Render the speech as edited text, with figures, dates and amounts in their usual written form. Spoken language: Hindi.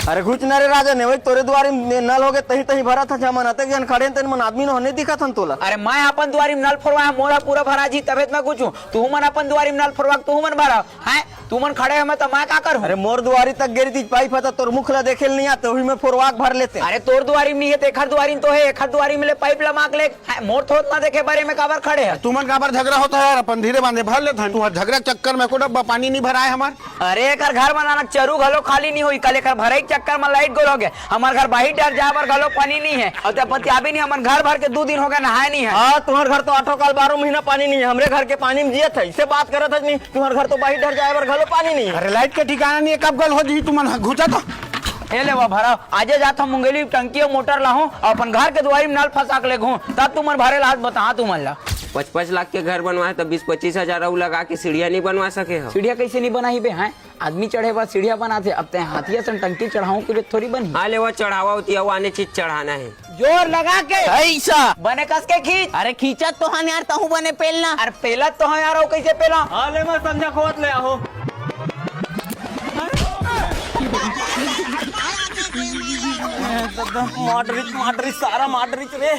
अरे कुछ ना रे राजा ने वही तोरे द्वारे नल हो गए तही तही भरा था जमा नते जन खड़े तेन मन आदमी ने होने दिखा था तोला। अरे मैं अपन द्वारी में नल फरवाया मोरा पूरा भरा जी तबेत में कुछ तू मन अपन द्वारी में नल फरवा तू मन भरा है तू मन खड़े है मैं तो मैं का करूं। अरे मोर द्वारी तक गिरी थी पाइप था तोर मुखला देखे नहीं आते वही में फोरवाक भर लेते। अरे तोर द्वारी में नहीं है तेखर द्वारी तो है एखर द्वारी में ले पाइप लमाक ले मोर थोत ना देखे बारे में काबर खड़े है। तुमन काबर झगड़ा होता है अपन धीरे बांधे भर लेते हैं। तुम्हारे झगड़ा चक्कर में को डब्बा पानी नहीं भरा है हमार। अरे एकर घर बनाना चरू घलो खाली नहीं हुई कल एकर भरे चक्कर में लाइट गोल हो गए हमार घर बाहर डर जाए पर घलो पानी नहीं है और ते पति अभी नहीं हमार घर भर के 2 दिन हो गए नहाए नहीं है। हाँ तुम्हारे घर तो 8 काल 12 महीना पानी नहीं है हमरे घर के पानी में जिये थे इससे बात करे था नहीं तुम्हारे घर तो बाहर डर जाए पर घलो पानी नहीं है। अरे लाइट के ठिकाना नहीं है कब गल हो जी तुमन घुसा तो ए ले भरा आजे जाता मुंगेली टंकी और मोटर लाहूं और अपन घर के द्वारी में नल फंसा के ले घूं तब तुमन भरे लात बता तुमन ला 5-5 लाख के घर बनवाए तो 20-25 हजार लगा के सीढ़िया नहीं बनवा सके हो। सीढ़िया कैसे नहीं बनाई बे हैं आदमी चढ़े बाद सीढ़िया बनाते अब ते हाथिया से टंकी चढ़ाऊं के लिए थोड़ी बनी। हाँ ले वो चढ़ावा होती है वो आने चीज चढ़ाना है जोर लगा के ऐसा बने कस के खींच। अरे खींचा तो हाँ यार तहु बने पेलना। अरे पहला तो हाँ यार कैसे पहला हाँ ले मैं समझा खोत ले आहो। माडरिच सारा माडरिच रे।